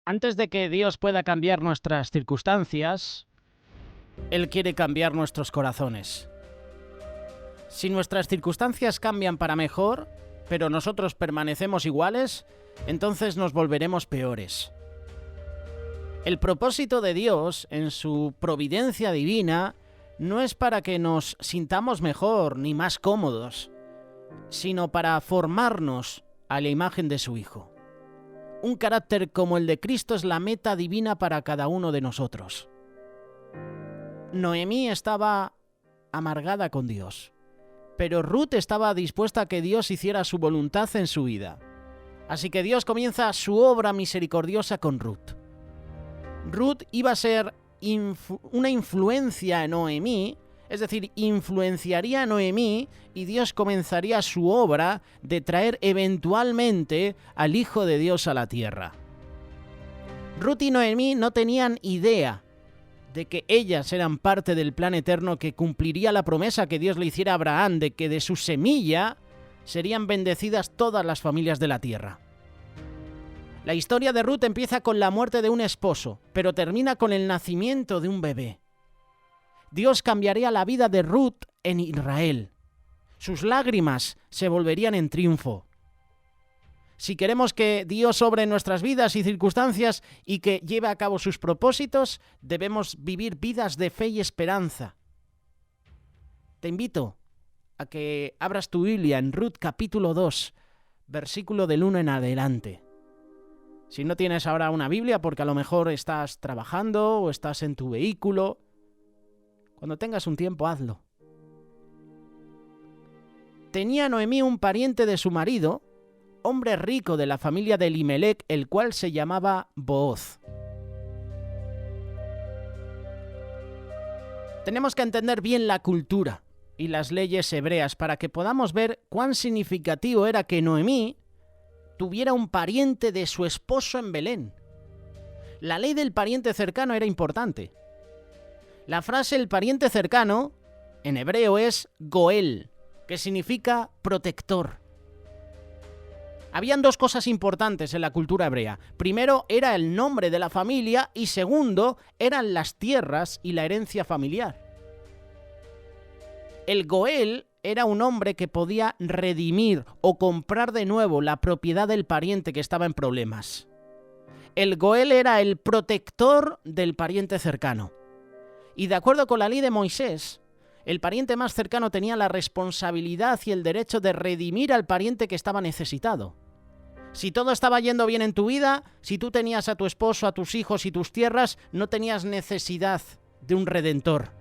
Antes de que Dios pueda cambiar nuestras circunstancias, Él quiere cambiar nuestros corazones. Si nuestras circunstancias cambian para mejor, pero nosotros permanecemos iguales, entonces nos volveremos peores. El propósito de Dios, en su providencia divina, no es para que nos sintamos mejor ni más cómodos, sino para formarnos a la imagen de su Hijo. Un carácter como el de Cristo es la meta divina para cada uno de nosotros. Noemí estaba amargada con Dios, pero Ruth estaba dispuesta a que Dios hiciera su voluntad en su vida. Así que Dios comienza su obra misericordiosa con Ruth. Ruth iba a ser una influencia en Noemí, es decir, influenciaría a Noemí y Dios comenzaría su obra de traer eventualmente al Hijo de Dios a la tierra. Ruth y Noemí no tenían idea de que ellas eran parte del plan eterno que cumpliría la promesa que Dios le hiciera a Abraham de que de su semilla serían bendecidas todas las familias de la tierra. La historia de Ruth empieza con la muerte de un esposo, pero termina con el nacimiento de un bebé. Dios cambiaría la vida de Ruth en Israel. Sus lágrimas se volverían en triunfo. Si queremos que Dios obre en nuestras vidas y circunstancias y que lleve a cabo sus propósitos, debemos vivir vidas de fe y esperanza. Te invito a que abras tu Biblia en Ruth capítulo 2, versículo del 1 en adelante. Si no tienes ahora una Biblia, porque a lo mejor estás trabajando o estás en tu vehículo, cuando tengas un tiempo, hazlo. Tenía Noemí un pariente de su marido, hombre rico de la familia de Elimelec, el cual se llamaba Booz. Tenemos que entender bien la cultura y las leyes hebreas para que podamos ver cuán significativo era que Noemí tuviera un pariente de su esposo en Belén. La ley del pariente cercano era importante. La frase el pariente cercano en hebreo es Goel, que significa protector. Habían dos cosas importantes en la cultura hebrea. Primero era el nombre de la familia y segundo eran las tierras y la herencia familiar. El Goel era un hombre que podía redimir o comprar de nuevo la propiedad del pariente que estaba en problemas. El Goel era el protector del pariente cercano. Y de acuerdo con la ley de Moisés, el pariente más cercano tenía la responsabilidad y el derecho de redimir al pariente que estaba necesitado. Si todo estaba yendo bien en tu vida, si tú tenías a tu esposo, a tus hijos y tus tierras, no tenías necesidad de un redentor.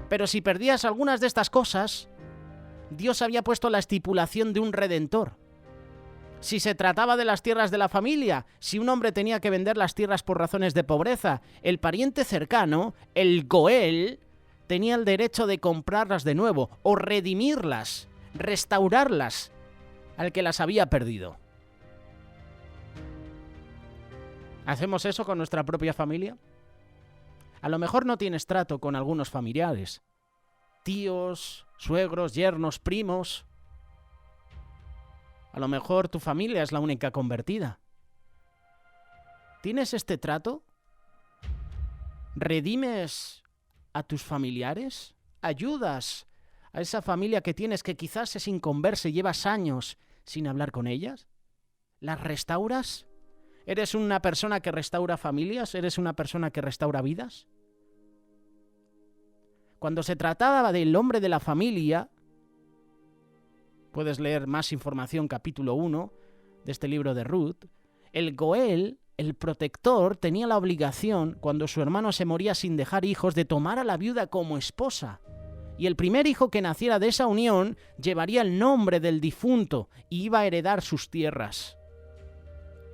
Pero si perdías algunas de estas cosas, Dios había puesto la estipulación de un redentor. Si se trataba de las tierras de la familia, si un hombre tenía que vender las tierras por razones de pobreza, el pariente cercano, el Goel, tenía el derecho de comprarlas de nuevo o redimirlas, restaurarlas al que las había perdido. ¿Hacemos eso con nuestra propia familia? A lo mejor no tienes trato con algunos familiares, tíos, suegros, yernos, primos. A lo mejor tu familia es la única convertida. ¿Tienes este trato? ¿Redimes a tus familiares? ¿Ayudas a esa familia que tienes que quizás es inconversa y llevas años sin hablar con ellas? ¿Las restauras? ¿Eres una persona que restaura familias? ¿Eres una persona que restaura vidas? Cuando se trataba del hombre de la familia, puedes leer más información, capítulo 1 de este libro de Ruth, el Goel, el protector, tenía la obligación, cuando su hermano se moría sin dejar hijos, de tomar a la viuda como esposa. Y el primer hijo que naciera de esa unión llevaría el nombre del difunto y iba a heredar sus tierras.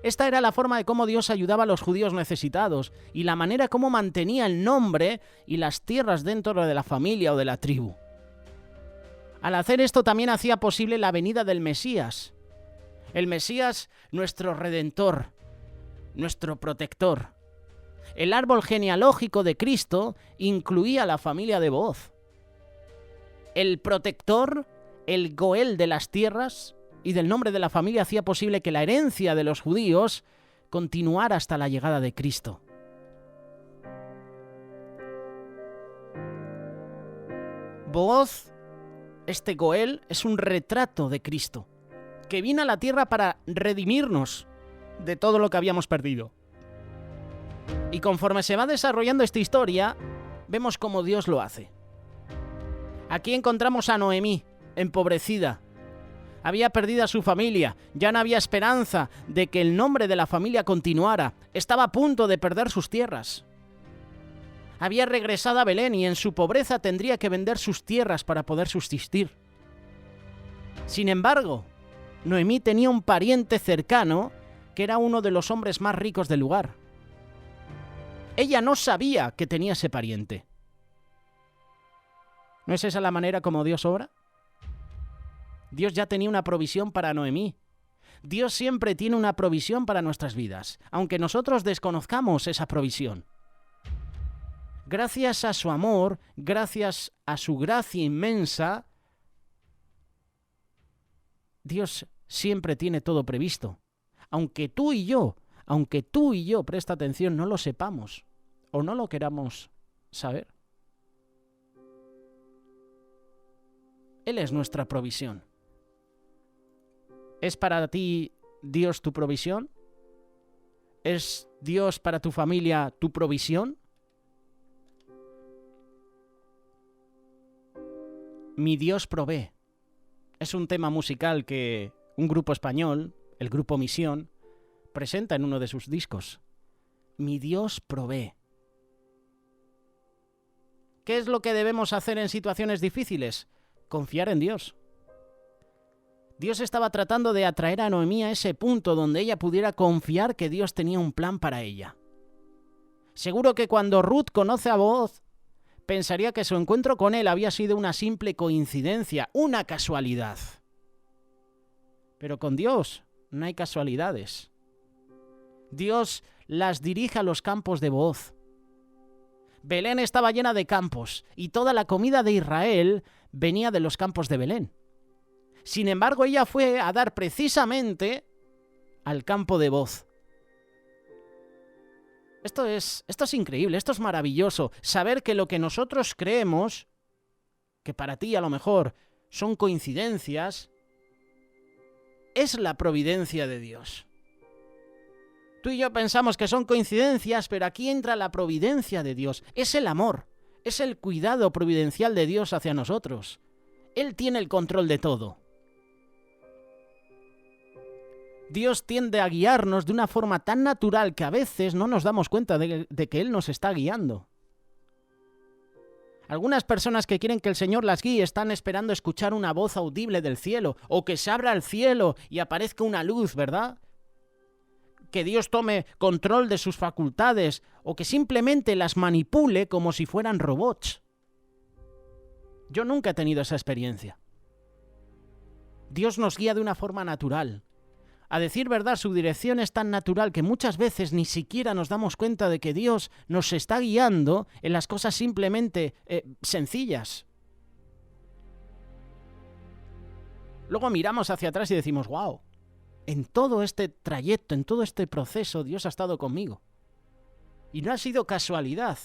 Esta era la forma de cómo Dios ayudaba a los judíos necesitados y la manera como mantenía el nombre y las tierras dentro de la familia o de la tribu. Al hacer esto también hacía posible la venida del Mesías. El Mesías, nuestro redentor, nuestro protector. El árbol genealógico de Cristo incluía la familia de Booz. El protector, el Goel de las tierras y del nombre de la familia hacía posible que la herencia de los judíos continuara hasta la llegada de Cristo. Booz, este Goel, es un retrato de Cristo, que vino a la tierra para redimirnos de todo lo que habíamos perdido. Y conforme se va desarrollando esta historia, vemos cómo Dios lo hace. Aquí encontramos a Noemí, empobrecida. Había perdido a su familia, ya no había esperanza de que el nombre de la familia continuara, estaba a punto de perder sus tierras. Había regresado a Belén y en su pobreza tendría que vender sus tierras para poder subsistir. Sin embargo, Noemí tenía un pariente cercano que era uno de los hombres más ricos del lugar. Ella no sabía que tenía ese pariente. ¿No es esa la manera como Dios obra? Dios ya tenía una provisión para Noemí. Dios siempre tiene una provisión para nuestras vidas, aunque nosotros desconozcamos esa provisión. Gracias a su amor, gracias a su gracia inmensa, Dios siempre tiene todo previsto. Aunque tú y yo, presta atención, no lo sepamos o no lo queramos saber. Él es nuestra provisión. ¿Es para ti Dios tu provisión? ¿Es Dios para tu familia tu provisión? Mi Dios provee. Es un tema musical que un grupo español, el grupo Misión, presenta en uno de sus discos. Mi Dios provee. ¿Qué es lo que debemos hacer en situaciones difíciles? Confiar en Dios. Dios estaba tratando de atraer a Noemí a ese punto donde ella pudiera confiar que Dios tenía un plan para ella. Seguro que cuando Ruth conoce a Booz, pensaría que su encuentro con él había sido una simple coincidencia, una casualidad. Pero con Dios no hay casualidades. Dios las dirige a los campos de Booz. Belén estaba llena de campos y toda la comida de Israel venía de los campos de Belén. Sin embargo, ella fue a dar precisamente al campo de Booz. Esto es increíble, esto es maravilloso. Saber que lo que nosotros creemos, que para ti a lo mejor son coincidencias, es la providencia de Dios. Tú y yo pensamos que son coincidencias, pero aquí entra la providencia de Dios. Es el amor, es el cuidado providencial de Dios hacia nosotros. Él tiene el control de todo. Dios tiende a guiarnos de una forma tan natural que a veces no nos damos cuenta de que Él nos está guiando. Algunas personas que quieren que el Señor las guíe están esperando escuchar una voz audible del cielo, o que se abra el cielo y aparezca una luz, ¿verdad? Que Dios tome control de sus facultades, o que simplemente las manipule como si fueran robots. Yo nunca he tenido esa experiencia. Dios nos guía de una forma natural. A decir verdad, su dirección es tan natural que muchas veces ni siquiera nos damos cuenta de que Dios nos está guiando en las cosas simplemente sencillas. Luego miramos hacia atrás y decimos, wow, en todo este trayecto, en todo este proceso, Dios ha estado conmigo. Y no ha sido casualidad.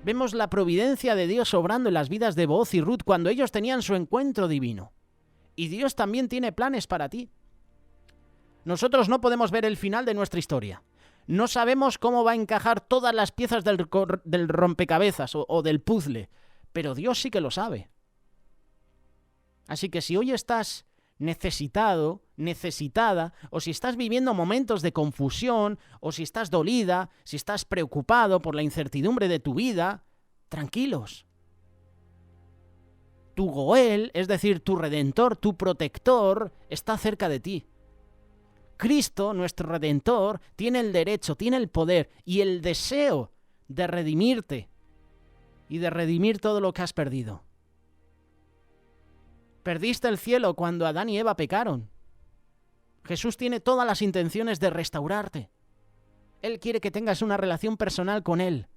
Vemos la providencia de Dios obrando en las vidas de Booz y Ruth cuando ellos tenían su encuentro divino. Y Dios también tiene planes para ti. Nosotros no podemos ver el final de nuestra historia. No sabemos cómo va a encajar todas las piezas del rompecabezas o del puzzle, pero Dios sí que lo sabe. Así que si hoy estás necesitado, necesitada, o si estás viviendo momentos de confusión, o si estás dolida, si estás preocupado por la incertidumbre de tu vida, tranquilos. Tu Goel, es decir, tu Redentor, tu Protector, está cerca de ti. Cristo, nuestro Redentor, tiene el derecho, tiene el poder y el deseo de redimirte y de redimir todo lo que has perdido. Perdiste el cielo cuando Adán y Eva pecaron. Jesús tiene todas las intenciones de restaurarte. Él quiere que tengas una relación personal con Él,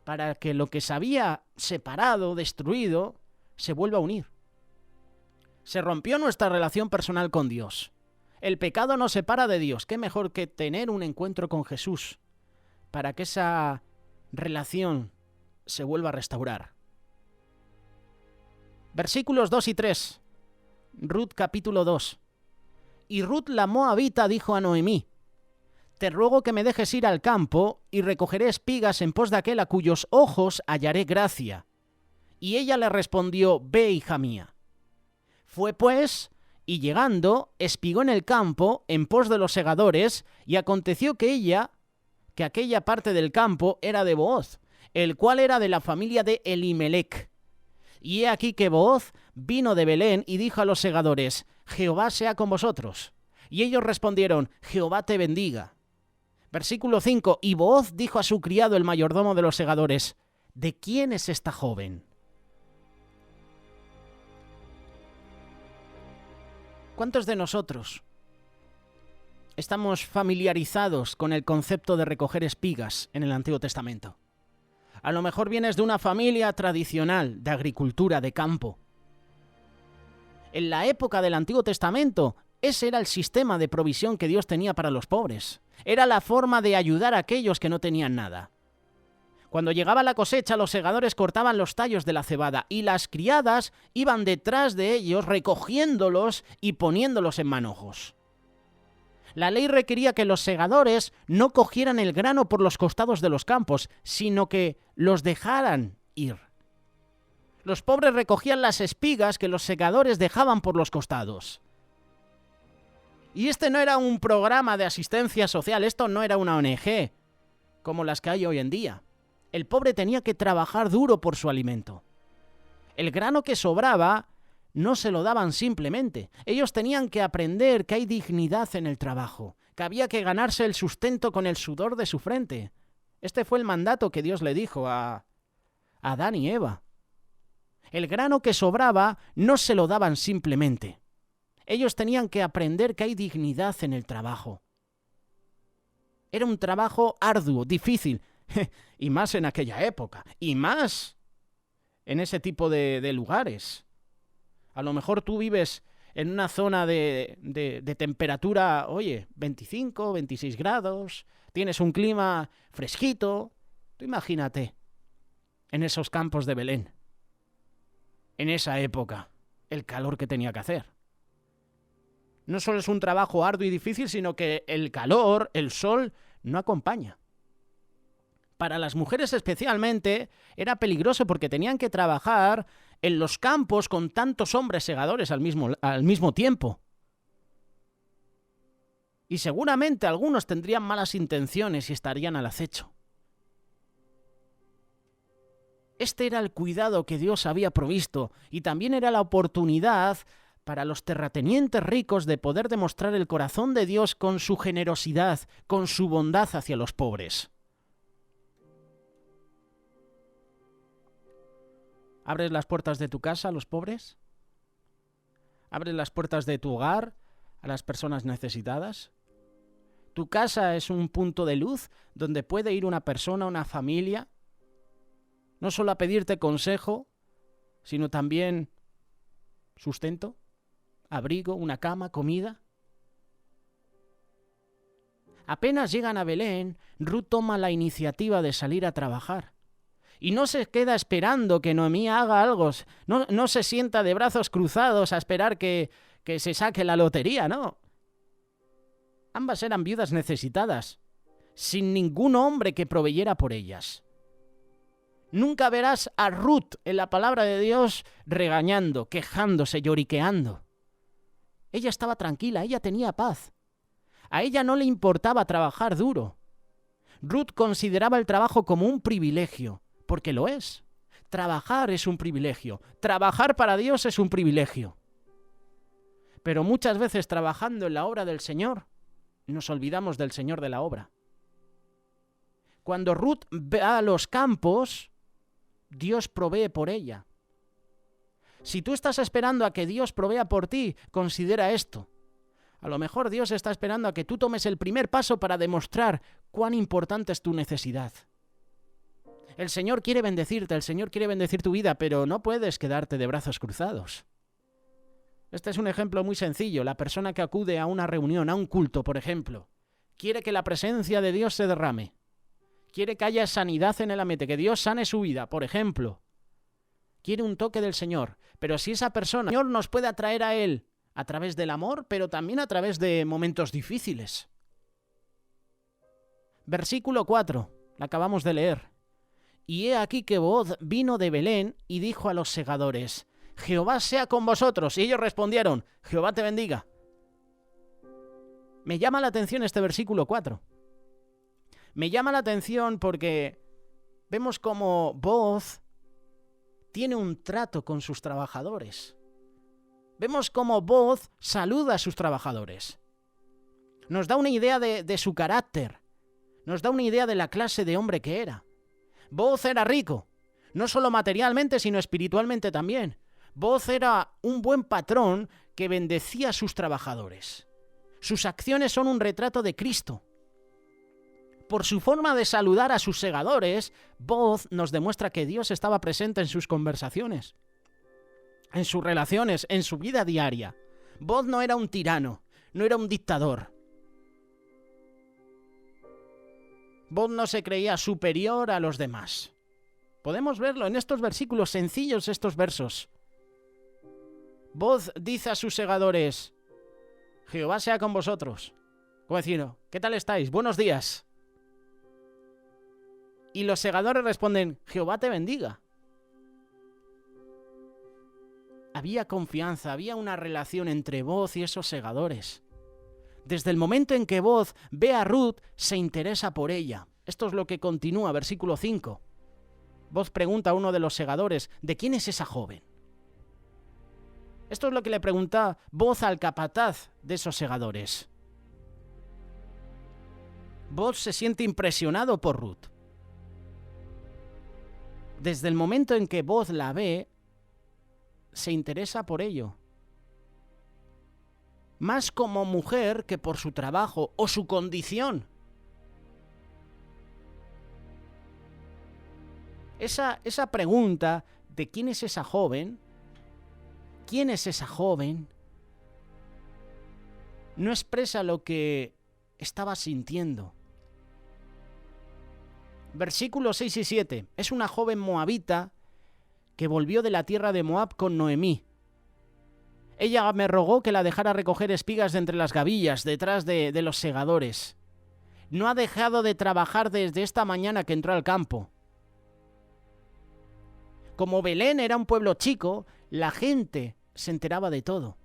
para que lo que se había separado, destruido, se vuelva a unir. Se rompió nuestra relación personal con Dios. El pecado nos separa de Dios. ¿Qué mejor que tener un encuentro con Jesús para que esa relación se vuelva a restaurar? Versículos 2 y 3. Ruth capítulo 2. Y Ruth la moabita dijo a Noemí: te ruego que me dejes ir al campo y recogeré espigas en pos de aquel a cuyos ojos hallaré gracia. Y ella le respondió: ve, hija mía. Fue pues, y llegando, espigó en el campo en pos de los segadores, y aconteció que aquella parte del campo era de Booz, el cual era de la familia de Elimelech. Y he aquí que Booz vino de Belén y dijo a los segadores: Jehová sea con vosotros. Y ellos respondieron: Jehová te bendiga. Versículo 5. Y Booz dijo a su criado, el mayordomo de los segadores: ¿de quién es esta joven? ¿Cuántos de nosotros estamos familiarizados con el concepto de recoger espigas en el Antiguo Testamento? A lo mejor vienes de una familia tradicional de agricultura, de campo. En la época del Antiguo Testamento, ese era el sistema de provisión que Dios tenía para los pobres. Era la forma de ayudar a aquellos que no tenían nada. Cuando llegaba la cosecha, los segadores cortaban los tallos de la cebada y las criadas iban detrás de ellos recogiéndolos y poniéndolos en manojos. La ley requería que los segadores no cogieran el grano por los costados de los campos, sino que los dejaran ir. Los pobres recogían las espigas que los segadores dejaban por los costados. Y este no era un programa de asistencia social, esto no era una ONG, como las que hay hoy en día. El pobre tenía que trabajar duro por su alimento. El grano que sobraba no se lo daban simplemente. Ellos tenían que aprender que hay dignidad en el trabajo, que había que ganarse el sustento con el sudor de su frente. Este fue el mandato que Dios le dijo a Adán y Eva. El grano que sobraba no se lo daban simplemente. Ellos tenían que aprender que hay dignidad en el trabajo. Era un trabajo arduo, difícil, y más en aquella época, y más en ese tipo de lugares. A lo mejor tú vives en una zona de temperatura, 25, 26 grados, tienes un clima fresquito. Tú imagínate en esos campos de Belén, en esa época, el calor que tenía que hacer. No solo es un trabajo arduo y difícil, sino que el calor, el sol, no acompaña. Para las mujeres especialmente era peligroso porque tenían que trabajar en los campos con tantos hombres segadores al mismo tiempo. Y seguramente algunos tendrían malas intenciones y estarían al acecho. Este era el cuidado que Dios había provisto y también era la oportunidad para los terratenientes ricos de poder demostrar el corazón de Dios con su generosidad, con su bondad hacia los pobres. ¿Abres las puertas de tu casa a los pobres? ¿Abres las puertas de tu hogar a las personas necesitadas? ¿Tu casa es un punto de luz donde puede ir una persona, una familia, no solo a pedirte consejo, sino también sustento, abrigo, una cama, comida? Apenas llegan a Belén, Ruth toma la iniciativa de salir a trabajar. Y no se queda esperando que Noemí haga algo, no se sienta de brazos cruzados a esperar que se saque la lotería, no. Ambas eran viudas necesitadas, sin ningún hombre que proveyera por ellas. Nunca verás a Ruth en la palabra de Dios regañando, quejándose, lloriqueando. Ella estaba tranquila, ella tenía paz. A ella no le importaba trabajar duro. Ruth consideraba el trabajo como un privilegio, porque lo es. Trabajar es un privilegio. Trabajar para Dios es un privilegio. Pero muchas veces trabajando en la obra del Señor, nos olvidamos del Señor de la obra. Cuando Ruth va a los campos, Dios provee por ella. Si tú estás esperando a que Dios provea por ti, considera esto. A lo mejor Dios está esperando a que tú tomes el primer paso para demostrar cuán importante es tu necesidad. El Señor quiere bendecirte, el Señor quiere bendecir tu vida, pero no puedes quedarte de brazos cruzados. Este es un ejemplo muy sencillo. La persona que acude a una reunión, a un culto, por ejemplo, quiere que la presencia de Dios se derrame. Quiere que haya sanidad en el ambiente, que Dios sane su vida, por ejemplo. Quiere un toque del Señor. Pero si esa persona, el Señor nos puede atraer a Él a través del amor, pero también a través de momentos difíciles. Versículo 4, lo acabamos de leer. Y he aquí que voz vino de Belén y dijo a los segadores: Jehová sea con vosotros. Y ellos respondieron: Jehová te bendiga. Me llama la atención este versículo 4. Me llama la atención porque vemos cómo Booz tiene un trato con sus trabajadores. Vemos cómo Booz saluda a sus trabajadores. Nos da una idea de su carácter. Nos da una idea de la clase de hombre que era. Booz era rico, no solo materialmente, sino espiritualmente también. Booz era un buen patrón que bendecía a sus trabajadores. Sus acciones son un retrato de Cristo. Por su forma de saludar a sus segadores, Booz nos demuestra que Dios estaba presente en sus conversaciones, en sus relaciones, en su vida diaria. Booz no era un tirano, no era un dictador. Booz no se creía superior a los demás. Podemos verlo en estos versículos sencillos, estos versos. Booz dice a sus segadores: Jehová sea con vosotros. Como vecino, ¿qué tal estáis? Buenos días. Y los segadores responden: Jehová te bendiga. Había confianza, había una relación entre Booz y esos segadores. Desde el momento en que Booz ve a Ruth, se interesa por ella. Esto es lo que continúa, versículo 5. Booz pregunta a uno de los segadores: ¿de quién es esa joven? Esto es lo que le pregunta Booz al capataz de esos segadores. Booz se siente impresionado por Ruth. Desde el momento en que Booz la ve, se interesa por ello. Más como mujer que por su trabajo o su condición. Esa pregunta de quién es esa joven, quién es esa joven, no expresa lo que estaba sintiendo. Versículos 6 y 7. Es una joven moabita que volvió de la tierra de Moab con Noemí. Ella me rogó que la dejara recoger espigas de entre las gavillas, detrás de los segadores. No ha dejado de trabajar desde esta mañana que entró al campo. Como Belén era un pueblo chico, la gente se enteraba de todo.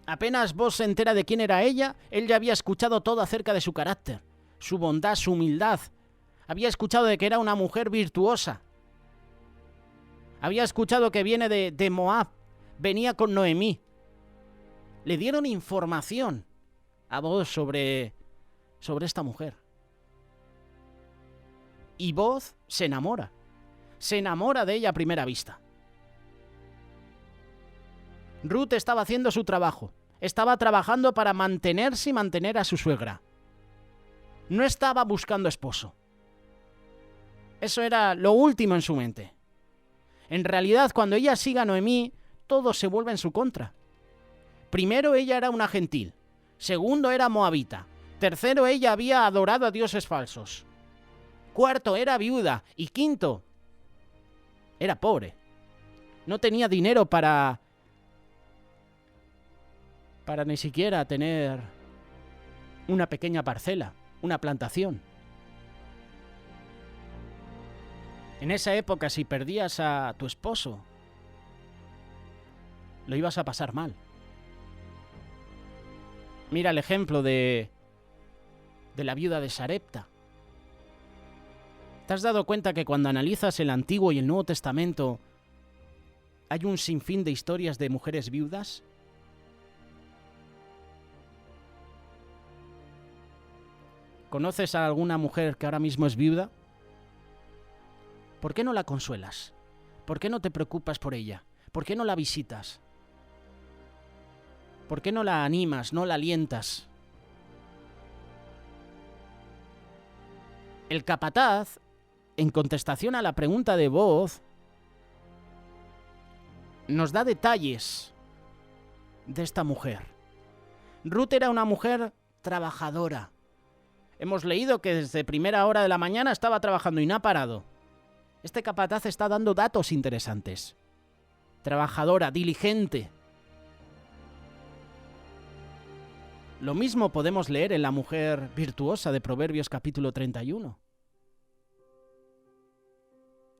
Apenas Booz se entera de quién era ella, él ya había escuchado todo acerca de su carácter, su bondad, su humildad. Había escuchado de que era una mujer virtuosa. Había escuchado que viene de Moab. Venía con Noemí. Le dieron información a Booz sobre esta mujer. Y Booz se enamora. Se enamora de ella a primera vista. Ruth estaba haciendo su trabajo. Estaba trabajando para mantenerse y mantener a su suegra. No estaba buscando esposo. Eso era lo último en su mente. En realidad, cuando ella sigue a Noemí, todo se vuelve en su contra. Primero, ella era una gentil. Segundo, era moabita. Tercero, ella había adorado a dioses falsos. Cuarto, era viuda. Y quinto, era pobre. No tenía dinero para ni siquiera tener una pequeña parcela, una plantación. En esa época, si perdías a tu esposo, lo ibas a pasar mal. Mira el ejemplo de la viuda de Sarepta. ¿Te has dado cuenta que cuando analizas el Antiguo y el Nuevo Testamento hay un sinfín de historias de mujeres viudas? ¿Conoces a alguna mujer que ahora mismo es viuda? ¿Por qué no la consuelas? ¿Por qué no te preocupas por ella? ¿Por qué no la visitas? ¿Por qué no la animas, no la alientas? El capataz, en contestación a la pregunta de Booz, nos da detalles de esta mujer. Ruth era una mujer trabajadora. Hemos leído que desde primera hora de la mañana estaba trabajando y no ha parado. Este capataz está dando datos interesantes. Trabajadora, diligente. Lo mismo podemos leer en la mujer virtuosa de Proverbios capítulo 31.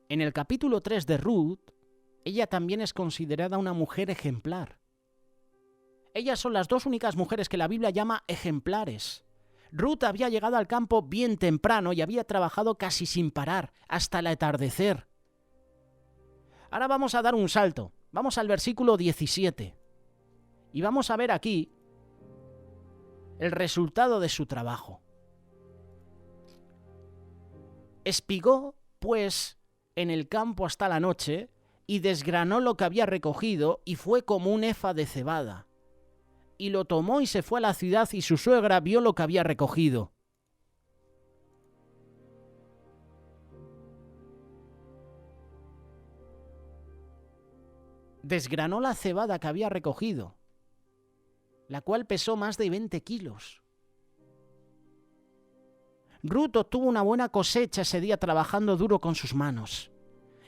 En el capítulo 3 de Ruth, ella también es considerada una mujer ejemplar. Ellas son las dos únicas mujeres que la Biblia llama ejemplares. Ruth había llegado al campo bien temprano y había trabajado casi sin parar, hasta el atardecer. Ahora vamos a dar un salto. Vamos al versículo 17. Y vamos a ver aquí el resultado de su trabajo. Espigó, pues, en el campo hasta la noche, y desgranó lo que había recogido, y fue como un efa de cebada. Y lo tomó y se fue a la ciudad, y su suegra vio lo que había recogido. Desgranó la cebada que había recogido, la cual pesó más de 20 kilos. Ruth obtuvo una buena cosecha ese día trabajando duro con sus manos.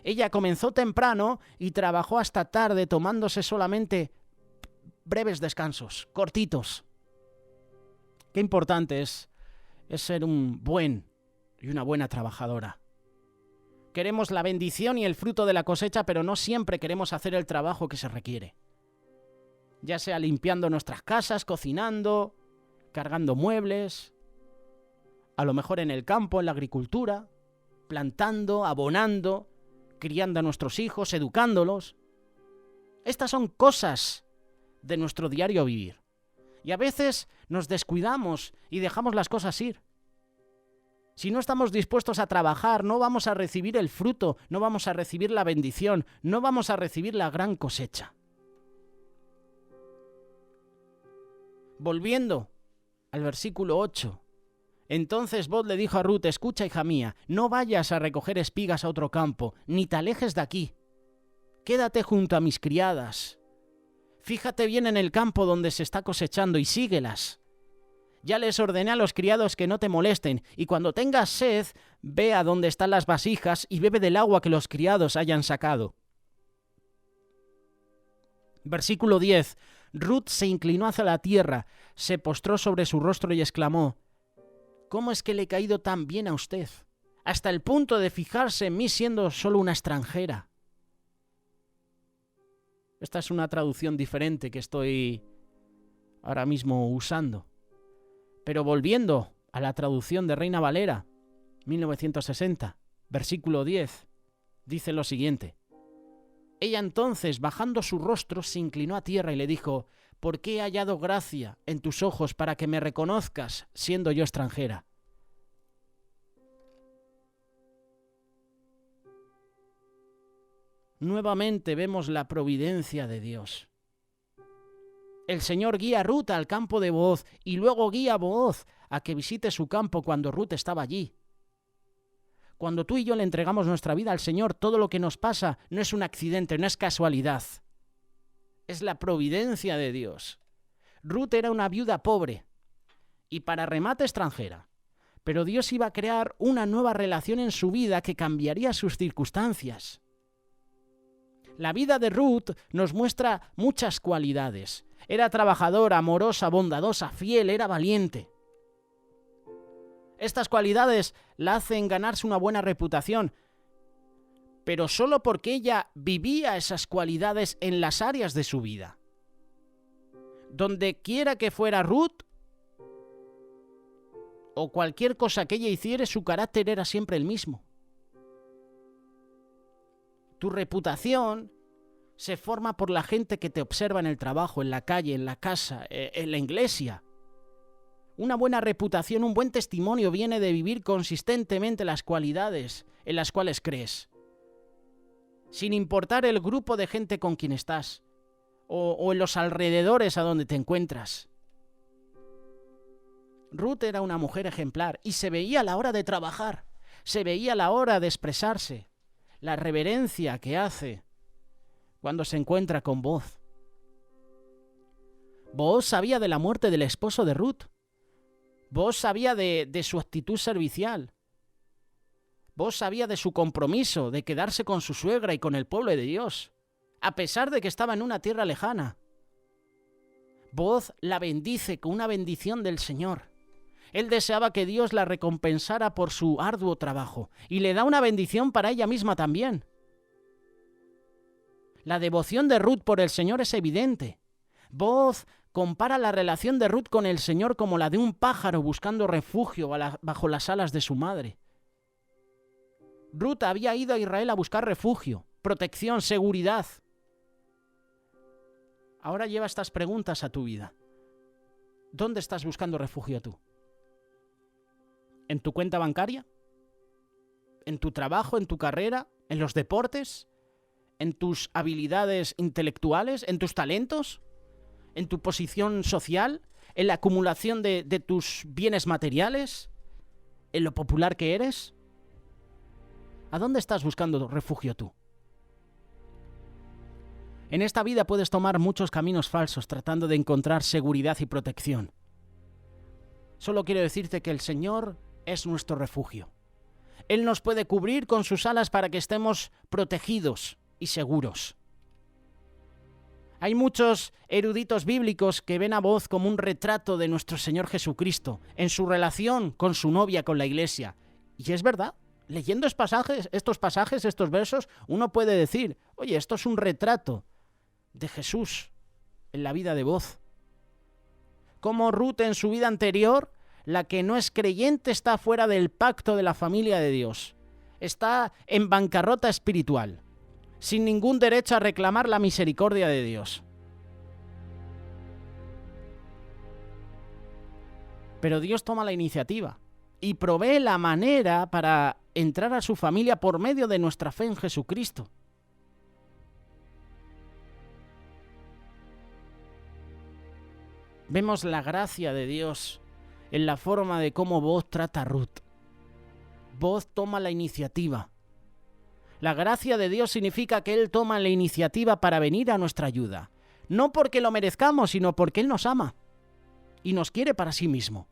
Ella comenzó temprano y trabajó hasta tarde, tomándose solamente breves descansos, cortitos. Qué importante es ser un buen y una buena trabajadora. Queremos la bendición y el fruto de la cosecha, pero no siempre queremos hacer el trabajo que se requiere. Ya sea limpiando nuestras casas, cocinando, cargando muebles, a lo mejor en el campo, en la agricultura, plantando, abonando, criando a nuestros hijos, educándolos. Estas son cosas de nuestro diario vivir. Y a veces nos descuidamos y dejamos las cosas ir. Si no estamos dispuestos a trabajar, no vamos a recibir el fruto, no vamos a recibir la bendición, no vamos a recibir la gran cosecha. Volviendo al versículo 8. Entonces Booz le dijo a Ruth: escucha, hija mía, no vayas a recoger espigas a otro campo, ni te alejes de aquí. Quédate junto a mis criadas. Fíjate bien en el campo donde se está cosechando y síguelas. Ya les ordené a los criados que no te molesten, y cuando tengas sed, ve a donde están las vasijas y bebe del agua que los criados hayan sacado. Versículo 10. Ruth se inclinó hacia la tierra, se postró sobre su rostro y exclamó: ¿cómo es que le he caído tan bien a usted, hasta el punto de fijarse en mí siendo solo una extranjera? Esta es una traducción diferente que estoy ahora mismo usando. Pero volviendo a la traducción de Reina Valera, 1960, versículo 10, dice lo siguiente: ella entonces, bajando su rostro, se inclinó a tierra y le dijo: ¿por qué he hallado gracia en tus ojos para que me reconozcas, siendo yo extranjera? Nuevamente vemos la providencia de Dios. El Señor guía a Ruth al campo de Booz y luego guía a Booz a que visite su campo cuando Ruth estaba allí. Cuando tú y yo le entregamos nuestra vida al Señor, todo lo que nos pasa no es un accidente, no es casualidad. Es la providencia de Dios. Ruth era una viuda pobre y para remate extranjera, pero Dios iba a crear una nueva relación en su vida que cambiaría sus circunstancias. La vida de Ruth nos muestra muchas cualidades. Era trabajadora, amorosa, bondadosa, fiel, era valiente. Estas cualidades la hacen ganarse una buena reputación, pero solo porque ella vivía esas cualidades en las áreas de su vida. Donde quiera que fuera Ruth, o cualquier cosa que ella hiciera, su carácter era siempre el mismo. Tu reputación se forma por la gente que te observa en el trabajo, en la calle, en la casa, en la iglesia. Una buena reputación, un buen testimonio viene de vivir consistentemente las cualidades en las cuales crees. Sin importar el grupo de gente con quien estás, o en los alrededores a donde te encuentras. Ruth era una mujer ejemplar y se veía a la hora de trabajar, se veía a la hora de expresarse, la reverencia que hace cuando se encuentra con Booz. Booz sabía de la muerte del esposo de Ruth. Booz sabía de su actitud servicial. Booz sabía de su compromiso de quedarse con su suegra y con el pueblo de Dios, a pesar de que estaba en una tierra lejana. Booz la bendice con una bendición del Señor. Él deseaba que Dios la recompensara por su arduo trabajo y le da una bendición para ella misma también. La devoción de Ruth por el Señor es evidente. Booz compara la relación de Ruth con el Señor como la de un pájaro buscando refugio bajo las alas de su madre. Ruth había ido a Israel a buscar refugio, protección, seguridad. Ahora lleva estas preguntas a tu vida. ¿Dónde estás buscando refugio tú? ¿En tu cuenta bancaria? ¿En tu trabajo, en tu carrera? ¿En los deportes? ¿En tus habilidades intelectuales? ¿En tus talentos? ¿En tu posición social? ¿En la acumulación de tus bienes materiales? ¿En lo popular que eres? ¿A dónde estás buscando refugio tú? En esta vida puedes tomar muchos caminos falsos tratando de encontrar seguridad y protección. Solo quiero decirte que el Señor es nuestro refugio. Él nos puede cubrir con sus alas para que estemos protegidos y seguros. Hay muchos eruditos bíblicos que ven a Booz como un retrato de nuestro Señor Jesucristo en su relación con su novia, con la iglesia. Y es verdad, leyendo estos pasajes, estos versos, uno puede decir, oye, esto es un retrato de Jesús en la vida de Booz. Como Ruth en su vida anterior, la que no es creyente está fuera del pacto de la familia de Dios. Está en bancarrota espiritual, sin ningún derecho a reclamar la misericordia de Dios. Pero Dios toma la iniciativa y provee la manera para entrar a su familia por medio de nuestra fe en Jesucristo. Vemos la gracia de Dios en la forma de cómo Booz trata a Ruth. Booz toma la iniciativa. La gracia de Dios significa que Él toma la iniciativa para venir a nuestra ayuda. No porque lo merezcamos, sino porque Él nos ama y nos quiere para sí mismo.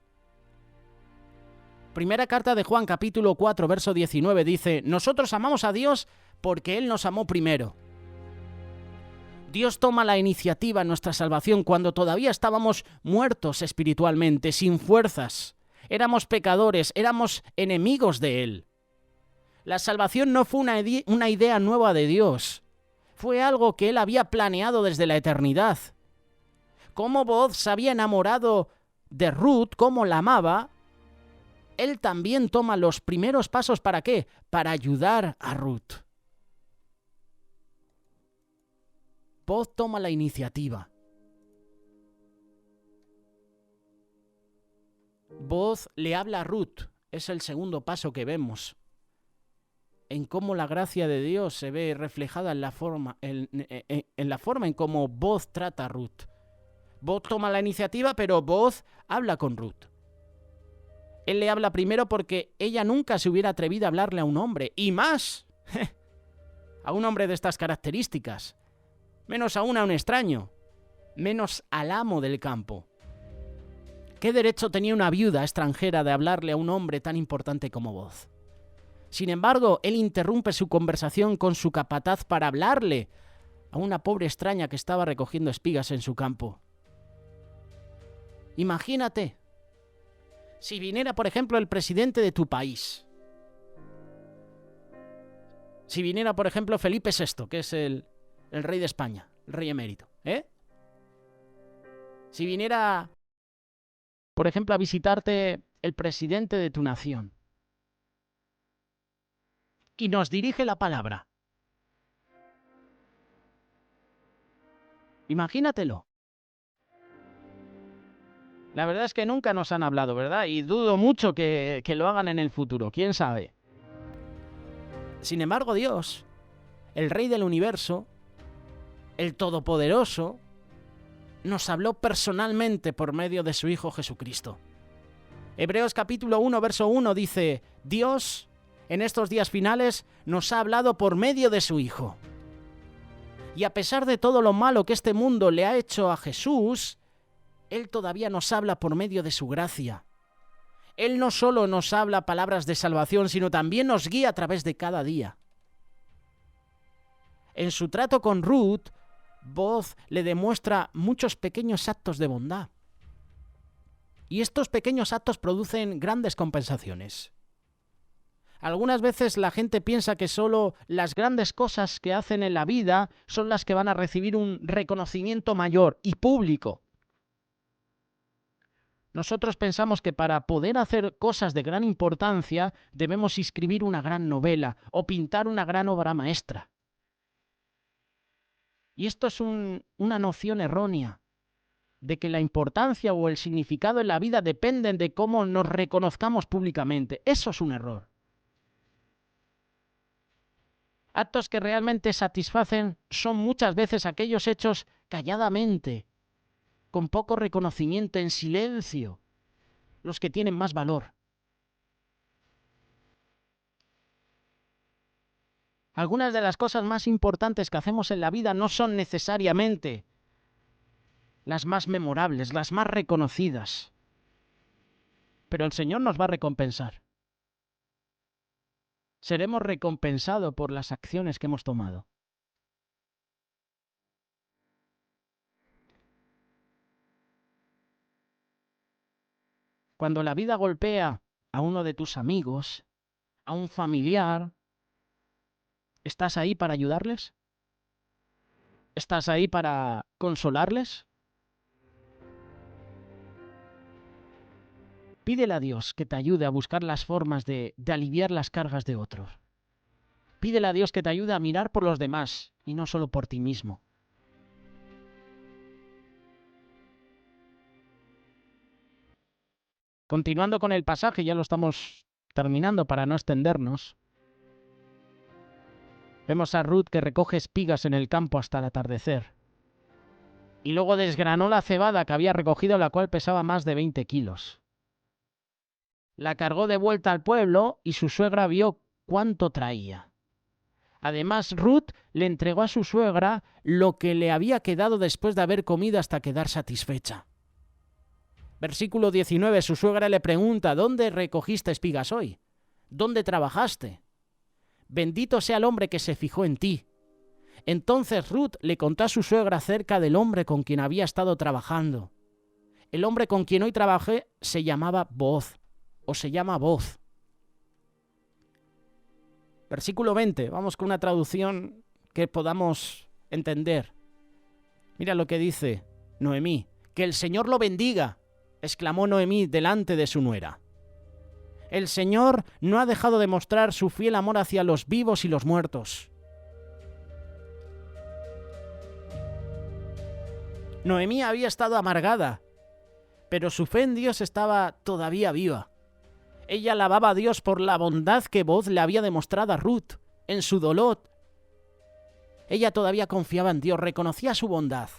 Primera carta de Juan, capítulo 4, verso 19, dice: nosotros amamos a Dios porque Él nos amó primero. Dios toma la iniciativa en nuestra salvación cuando todavía estábamos muertos espiritualmente, sin fuerzas. Éramos pecadores, éramos enemigos de Él. La salvación no fue una idea nueva de Dios. Fue algo que Él había planeado desde la eternidad. Como Booz se había enamorado de Ruth, como la amaba, Él también toma los primeros pasos, ¿para qué? Para ayudar a Ruth. Booz toma la iniciativa. Booz le habla a Ruth. Es el segundo paso que vemos en cómo la gracia de Dios se ve reflejada en la forma en cómo Booz trata a Ruth. Booz toma la iniciativa, pero Booz habla con Ruth. Él le habla primero porque ella nunca se hubiera atrevido a hablarle a un hombre, y más a un hombre de estas características. Menos aún a un extraño, menos al amo del campo. ¿Qué derecho tenía una viuda extranjera de hablarle a un hombre tan importante como Booz? Sin embargo, él interrumpe su conversación con su capataz para hablarle a una pobre extraña que estaba recogiendo espigas en su campo. Imagínate, si viniera, por ejemplo, el presidente de tu país. Si viniera, por ejemplo, Felipe VI, que es el rey de España, el rey emérito, Si viniera, por ejemplo, a visitarte el presidente de tu nación y nos dirige la palabra. Imagínatelo. La verdad es que nunca nos han hablado, ¿verdad? Y dudo mucho que lo hagan en el futuro, quién sabe. Sin embargo, Dios, el Rey del universo, el Todopoderoso, nos habló personalmente por medio de su Hijo Jesucristo. Hebreos capítulo 1, verso 1 dice: Dios, en estos días finales, nos ha hablado por medio de su Hijo. Y a pesar de todo lo malo que este mundo le ha hecho a Jesús, Él todavía nos habla por medio de su gracia. Él no solo nos habla palabras de salvación, sino también nos guía a través de cada día. En su trato con Ruth, Booz le demuestra muchos pequeños actos de bondad. Y estos pequeños actos producen grandes compensaciones. Algunas veces la gente piensa que solo las grandes cosas que hacen en la vida son las que van a recibir un reconocimiento mayor y público. Nosotros pensamos que para poder hacer cosas de gran importancia debemos escribir una gran novela o pintar una gran obra maestra. Y esto es una noción errónea de que la importancia o el significado en la vida dependen de cómo nos reconozcamos públicamente. Eso es un error. Actos que realmente satisfacen son muchas veces aquellos hechos calladamente, con poco reconocimiento, en silencio, los que tienen más valor. Algunas de las cosas más importantes que hacemos en la vida no son necesariamente las más memorables, las más reconocidas. Pero el Señor nos va a recompensar. Seremos recompensados por las acciones que hemos tomado. Cuando la vida golpea a uno de tus amigos, a un familiar, ¿estás ahí para ayudarles? ¿Estás ahí para consolarles? Pídele a Dios que te ayude a buscar las formas de aliviar las cargas de otros. Pídele a Dios que te ayude a mirar por los demás y no solo por ti mismo. Continuando con el pasaje, ya lo estamos terminando para no extendernos. Vemos a Ruth que recoge espigas en el campo hasta el atardecer. Y luego desgranó la cebada que había recogido, la cual pesaba más de 20 kilos. La cargó de vuelta al pueblo y su suegra vio cuánto traía. Además, Ruth le entregó a su suegra lo que le había quedado después de haber comido hasta quedar satisfecha. Versículo 19, su suegra le pregunta: ¿dónde recogiste espigas hoy? ¿Dónde trabajaste? Bendito sea el hombre que se fijó en ti. Entonces Ruth le contó a su suegra acerca del hombre con quien había estado trabajando. El hombre con quien hoy trabajé se llamaba Booz, o se llama Booz. Versículo 20, vamos con una traducción que podamos entender. Mira lo que dice Noemí: que el Señor lo bendiga, exclamó Noemí delante de su nuera. El Señor no ha dejado de mostrar su fiel amor hacia los vivos y los muertos. Noemí había estado amargada, pero su fe en Dios estaba todavía viva. Ella alababa a Dios por la bondad que Booz le había demostrado a Ruth en su dolor. Ella todavía confiaba en Dios, reconocía su bondad.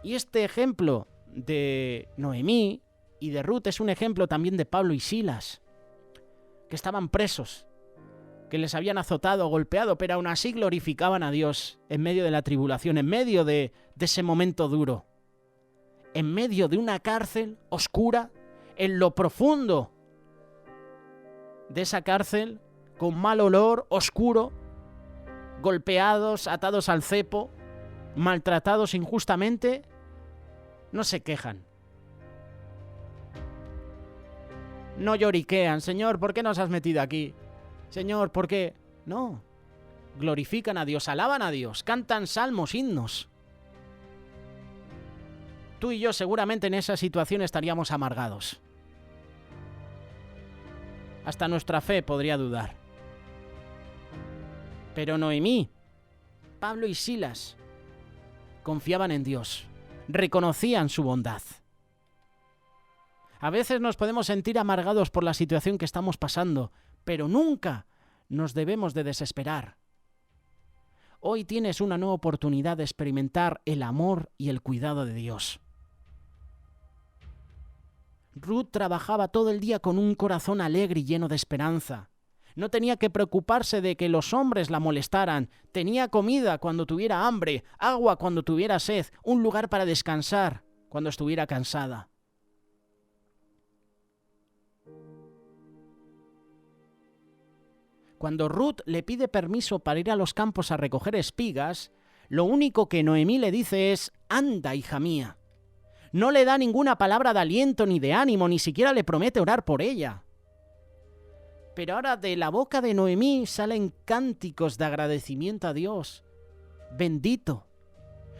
Y este ejemplo de Noemí y de Ruth es un ejemplo también de Pablo y Silas, que estaban presos, que les habían azotado, golpeado, pero aún así glorificaban a Dios en medio de la tribulación, en medio de ese momento duro, en medio de una cárcel oscura, en lo profundo de esa cárcel, con mal olor, oscuro, golpeados, atados al cepo, maltratados injustamente, no se quejan. No lloriquean: Señor, ¿por qué nos has metido aquí? Señor, ¿por qué? No. Glorifican a Dios, alaban a Dios, cantan salmos, himnos. Tú y yo seguramente en esa situación estaríamos amargados. Hasta nuestra fe podría dudar. Pero Noemí, Pablo y Silas confiaban en Dios, reconocían su bondad. A veces nos podemos sentir amargados por la situación que estamos pasando, pero nunca nos debemos de desesperar. Hoy tienes una nueva oportunidad de experimentar el amor y el cuidado de Dios. Ruth trabajaba todo el día con un corazón alegre y lleno de esperanza. No tenía que preocuparse de que los hombres la molestaran. Tenía comida cuando tuviera hambre, agua cuando tuviera sed, un lugar para descansar cuando estuviera cansada. Cuando Ruth le pide permiso para ir a los campos a recoger espigas, lo único que Noemí le dice es: anda, hija mía. No le da ninguna palabra de aliento ni de ánimo, ni siquiera le promete orar por ella. Pero ahora de la boca de Noemí salen cánticos de agradecimiento a Dios. Bendito.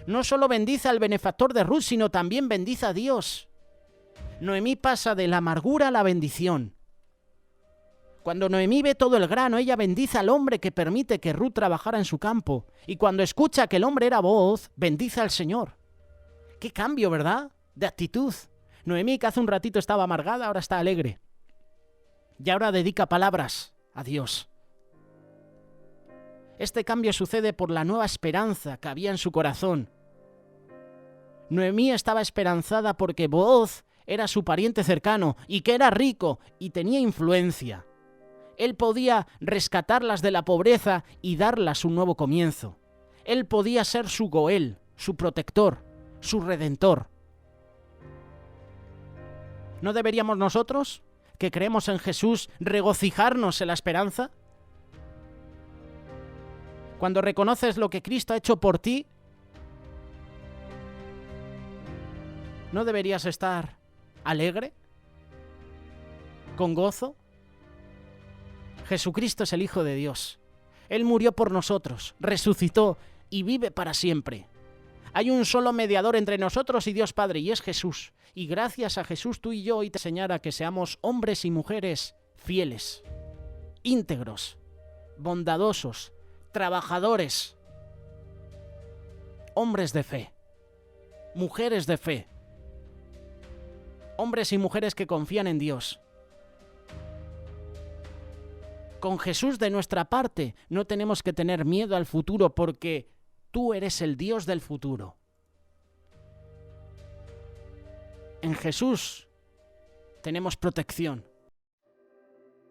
No solo bendice al benefactor de Ruth, sino también bendice a Dios. Noemí pasa de la amargura a la bendición. Cuando Noemí ve todo el grano, ella bendice al hombre que permite que Ruth trabajara en su campo. Y cuando escucha que el hombre era Booz, bendice al Señor. ¡Qué cambio!, ¿verdad?, de actitud. Noemí, que hace un ratito estaba amargada, ahora está alegre. Y ahora dedica palabras a Dios. Este cambio sucede por la nueva esperanza que había en su corazón. Noemí estaba esperanzada porque Booz era su pariente cercano y que era rico y tenía influencia. Él podía rescatarlas de la pobreza y darlas un nuevo comienzo. Él podía ser su Goel, su protector, su redentor. ¿No deberíamos nosotros, que creemos en Jesús, regocijarnos en la esperanza? Cuando reconoces lo que Cristo ha hecho por ti, ¿no deberías estar alegre? ¿Con gozo? Jesucristo es el Hijo de Dios. Él murió por nosotros, resucitó y vive para siempre. Hay un solo mediador entre nosotros y Dios Padre, y es Jesús. Y gracias a Jesús tú y yo hoy te enseñará que seamos hombres y mujeres fieles, íntegros, bondadosos, trabajadores, hombres de fe, mujeres de fe, hombres y mujeres que confían en Dios. Con Jesús de nuestra parte no tenemos que tener miedo al futuro porque tú eres el Dios del futuro. En Jesús tenemos protección.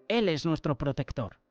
Él es nuestro protector.